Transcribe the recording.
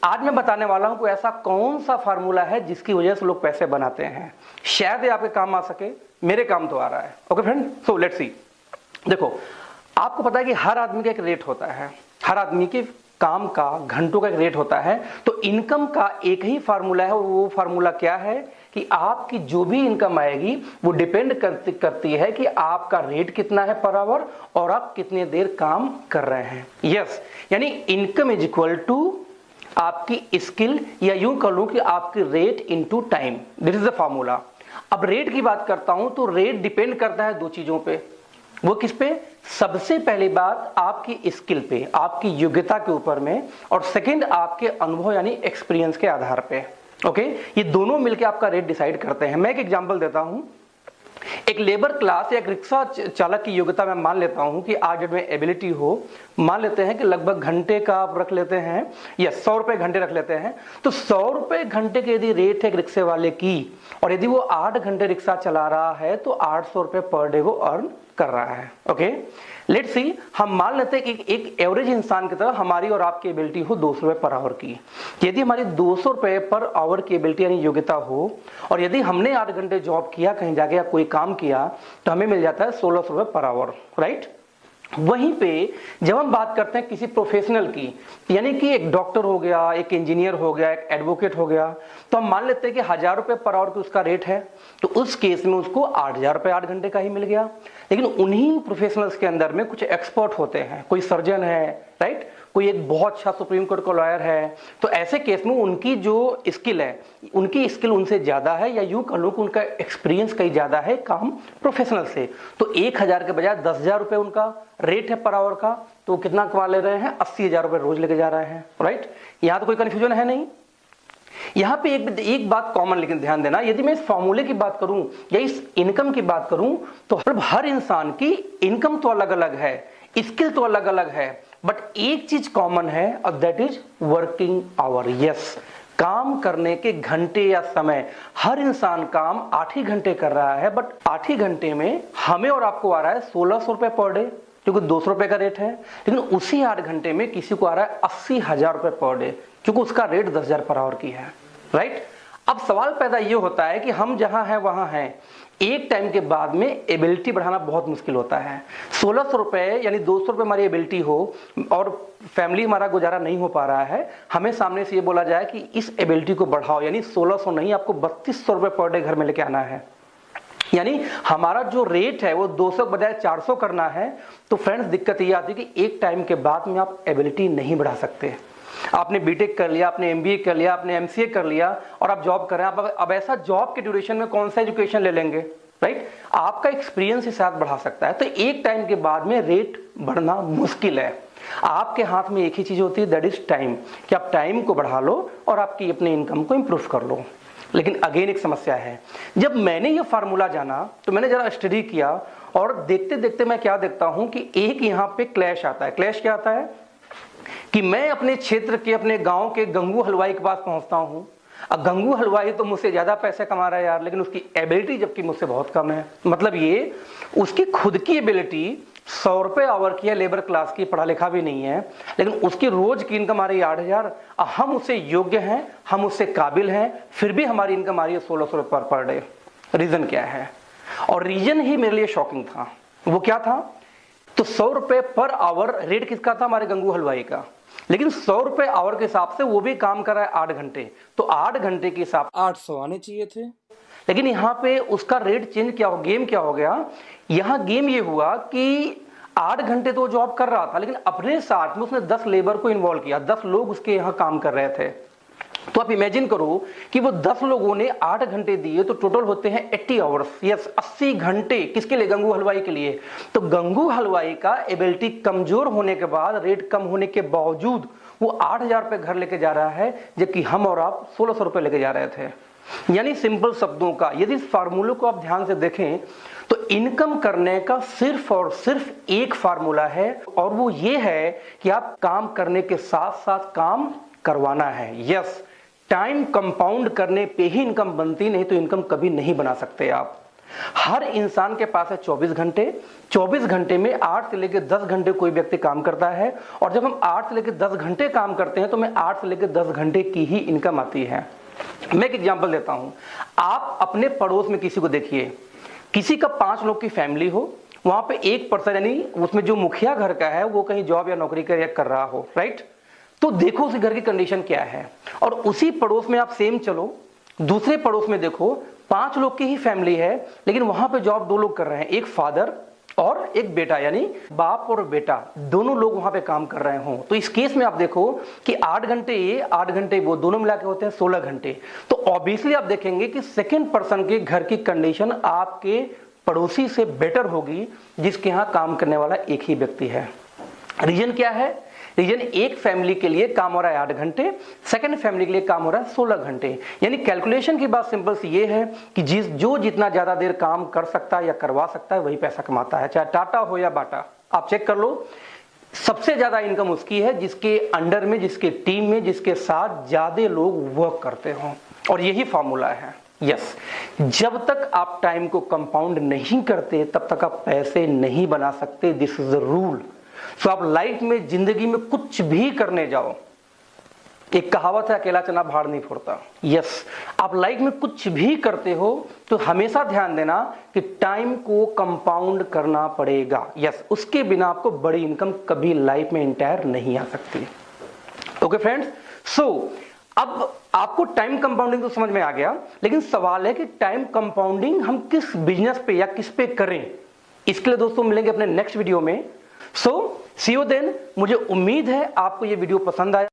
आज मैं बताने वाला हूं कोई ऐसा कौन सा फार्मूला है जिसकी वजह से लोग पैसे बनाते हैं। शायद ये आपके काम आ सके, मेरे काम तो आ रहा है। Okay friend, so let's see. देखो, आपको पता है कि हर आदमी का एक रेट होता है, हर आदमी के काम का, घंटों का एक रेट होता है। तो इनकम का एक ही फार्मूला है, और वो फार्मूला क्या है कि आपकी जो भी इनकम आएगी वो डिपेंड करती है कि आपका रेट कितना है पर आवर और आप कितने देर काम कर रहे हैं। यस, यानी इनकम इज इक्वल टू आपकी स्किल, या यूं कर लूं कि आपकी rate into time. This is the formula. अब रेट की बात करता हूं तो रेट डिपेंड करता है दो चीजों पे। वो किस पे? सबसे पहली बात आपकी स्किल पे, आपकी योग्यता के ऊपर में, और सेकंड आपके अनुभव यानी एक्सपीरियंस के आधार पे। ओके, ये दोनों मिलकर आपका रेट डिसाइड करते हैं। मैं एक एग्जांपल देता हूं। एक लेबर क्लास या एक रिक्शा चालक की योग्यता मैं मान लेता हूं कि आज में एबिलिटी हो, मान लेते हैं कि लगभग घंटे का आप रख लेते हैं या 100 रुपए घंटे रख लेते हैं। तो 100 रुपए घंटे की यदि रेट है एक रिक्शे वाले की, और यदि वो 8 घंटे रिक्शा चला रहा है तो 800 रुपए पर डे वो अर्न कर रहा है। ओके, लेट्स सी, हम मान लेते हैं कि एक एवरेज इंसान की तरह हमारी और आपकी एबिलिटी हो 200 रुपए पर आवर की। यदि हमारी 200 रुपए पर आवर की एबिलिटी यानी योग्यता हो, और यदि हमने 8 घंटे जॉब किया कहीं जाके या कोई काम किया, तो हमें मिल जाता है 1600 रुपए पर आवर, राइट। वहीं पे जब हम बात करते हैं किसी प्रोफेशनल की, यानी कि एक डॉक्टर हो गया, एक इंजीनियर हो गया, एक एडवोकेट हो गया, तो हम मान लेते हैं कि 1000 रुपए पर आवर की उसका रेट है। तो उस केस में उसको 8000 रुपए 8 घंटे का ही मिल गया। लेकिन उन्हीं प्रोफेशनल्स के अंदर में कुछ एक्सपर्ट होते हैं, कोई सर्जन है, राइट, कोई एक बहुत अच्छा सुप्रीम कोर्ट का लॉयर है। तो ऐसे केस में उनकी जो स्किल है, उनकी स्किल उनसे ज्यादा है, या यूं कह लो कि उनका एक्सपीरियंस कहीं ज्यादा है काम प्रोफेशनल से। तो 1000 के बजाय 10000 रुपए उनका रेट है पर आवर का, तो कितना कमा ले रहे हैं? 80000 रुपए रोज लेके जा रहे हैं, राइट। यहां तो कोई कंफ्यूजन है नहीं। यहां पे एक बात कॉमन, लेकिन ध्यान देना, यदि मैं इस फॉर्मूले की बात करूं या इस इनकम की बात करूं, तो हर इंसान की इनकम तो अलग अलग है, स्किल तो अलग अलग है, बट एक चीज कॉमन है, और that is working hour. Yes, काम करने के घंटे या समय। हर इंसान काम 8 ही घंटे कर रहा है, बट 8 ही घंटे में हमें और आपको आ रहा है 1600 रुपए पर डे, क्योंकि 200 रुपए का रेट है। लेकिन उसी 8 घंटे में किसी को आ रहा है 80,000 रुपए पर डे, क्योंकि उसका रेट 10,000 पर आवर की है, राइट। अब सवाल पैदा ये होता है कि हम जहां हैं वहां हैं, एक टाइम के बाद में एबिलिटी बढ़ाना बहुत मुश्किल होता है। 1600 रुपए यानी 200 रुपए हमारी एबिलिटी हो और फैमिली हमारा गुजारा नहीं हो पा रहा है, हमें सामने से ये बोला जाए कि इस एबिलिटी को बढ़ाओ, यानी 1600 नहीं, आपको 3200 रुपए पर डे घर में लेके आना है। यानी हमारा जो रेट है वो 200 के बजाय 400 करना है। तो फ्रेंड्स, दिक्कत ये आती है कि एक टाइम के बाद में आप एबिलिटी नहीं बढ़ा सकते। आपने बीटेक कर लिया, आपने एमबीए कर लिया, आपने एमसीए कर लिया, और आप जॉब कर रहे हैं। अब ऐसा जॉब के ड्यूरेशन में कौन सा एजुकेशन ले लेंगे, राइट। आपका एक्सपीरियंस ही साथ बढ़ा सकता है। तो एक टाइम के बाद में रेट बढ़ना मुश्किल है। आपके हाथ में एक ही चीज होती है, दैट इज टाइम, कि आप टाइम को बढ़ा लो और आपकी अपनी इनकम को इंप्रूव कर लो। लेकिन अगेन एक समस्या है। जब मैंने ये फार्मूला जाना तो मैंने जरा स्टडी किया, और देखते देखते मैं क्या देखता हूं कि एक यहां पे क्लैश आता है। क्लैश क्या आता है कि मैं अपने क्षेत्र के, अपने गांव के गंगू हलवाई के पास पहुंचता हूं। अब गंगू हलवाई तो मुझसे ज्यादा पैसे कमा रहा है यार, लेकिन उसकी एबिलिटी जबकि मुझसे बहुत कम है। मतलब ये, उसकी खुद की एबिलिटी 100 रुपए आवर की है, लेबर क्लास की, पढ़ा लिखा भी नहीं है, लेकिन उसकी रोज की इनकम आ रही है 8000। हम उससे योग्य हैं, हम उससे काबिल हैं, फिर भी हमारी इनकम आ रही है 1600 रुपए पर डे। रीजन क्या है? और रीजन ही मेरे लिए शॉकिंग था। वो क्या था? तो 100 रुपए पर आवर रेट किसका था? हमारे गंगू हलवाई का। लेकिन 100 रुपए आवर के हिसाब से वो भी काम कर रहा है 8 घंटे, तो 8 घंटे के हिसाब 800 आने चाहिए थे। लेकिन यहां पे उसका रेट चेंज क्या हो, गेम क्या हो गया? यहां गेम ये हुआ कि 8 घंटे तो जॉब कर रहा था, लेकिन अपने साथ में उसने 10 लेबर को इन्वॉल्व किया, 10 लोग उसके यहां काम कर रहे थे। तो आप इमेजिन करो कि वो 10 लोगों ने 8 घंटे दिए, तो टोटल होते हैं 80 आवर्स। यस, 80 घंटे किसके लिए? गंगू हलवाई के लिए। तो गंगू हलवाई का एबिलिटी कमजोर होने के बाद, रेट कम होने के बावजूद वो 8000 रुपए घर लेके जा रहा है, जबकि हम और आप 1600 रुपए लेके जा रहे थे। यानी सिंपल शब्दों का, यदि इस फार्मूले को आप ध्यान से देखें तो इनकम करने का सिर्फ और सिर्फ एक फार्मूला है, और वो ये है कि आप काम करने के साथ साथ काम करवाना है। यस, टाइम कंपाउंड करने पे ही इनकम बनती, नहीं तो इनकम कभी नहीं बना सकते आप। हर इंसान के पास है 24 घंटे। 24 घंटे में 8 से लेकर 10 घंटे कोई व्यक्ति काम करता है, और जब हम 8 से लेकर 10 घंटे काम करते हैं तो हमें 8 से लेकर 10 घंटे की ही इनकम आती है। मैं एक एग्जांपल देता हूं, आप अपने पड़ोस में किसी को देखिए, किसी का 5 लोग की फैमिली हो, वहां पे एक पर्सन यानी उसमें जो मुखिया घर का है वो कहीं जॉब या नौकरी कर रहा हो, राइट? तो देखो उस घर की कंडीशन क्या है। और उसी पड़ोस में आप सेम चलो, दूसरे पड़ोस में देखो, 5 लोग की ही फैमिली है, लेकिन वहां पे जॉब 2 लोग कर रहे हैं, एक फादर और एक बेटा, यानी बाप और बेटा दोनों लोग वहां पे काम कर रहे हों। तो इस केस में आप देखो कि 8 घंटे ये 8 घंटे वो, दोनों मिला के होते हैं 16 घंटे। तो ऑब्वियसली आप देखेंगे कि सेकेंड पर्सन के घर की कंडीशन आपके पड़ोसी से बेटर होगी जिसके यहां काम करने वाला एक ही व्यक्ति है। रीजन क्या है? रीजन एक फैमिली के लिए काम हो रहा है 8 घंटे, सेकंड फैमिली के लिए काम हो रहा है 16 घंटे। यानी कैलकुलेशन की बात सिंपल सी ये है कि जो जितना ज्यादा देर काम कर सकता है या करवा सकता है वही पैसा कमाता है, चाहे टाटा हो या बाटा। आप चेक कर लो, सबसे ज्यादा इनकम उसकी है जिसके अंडर में, जिसके टीम में, जिसके साथ ज्यादा लोग वर्क करते हों। और यही फॉर्मूला है। यस, जब तक आप टाइम को कंपाउंड नहीं करते तब तक आप पैसे नहीं बना सकते। This is the rule. So आप लाइफ में, जिंदगी में कुछ भी करने जाओ, एक कहावत है, अकेला चना भाड़ नहीं फोड़ता। यस, आप लाइफ में कुछ भी करते हो तो हमेशा ध्यान देना कि टाइम को कंपाउंड करना पड़ेगा। यस, उसके बिना आपको बड़ी इनकम कभी लाइफ में इंटायर नहीं आ सकती। ओके फ्रेंड्स, सो अब आपको टाइम कंपाउंडिंग तो समझ में आ गया, लेकिन सवाल है कि टाइम कंपाउंडिंग हम किस बिजनेस पे या किस पे करें। इसके लिए दोस्तों मिलेंगे अपने नेक्स्ट वीडियो में। सो सी यू देन। मुझे उम्मीद है आपको ये वीडियो पसंद आया।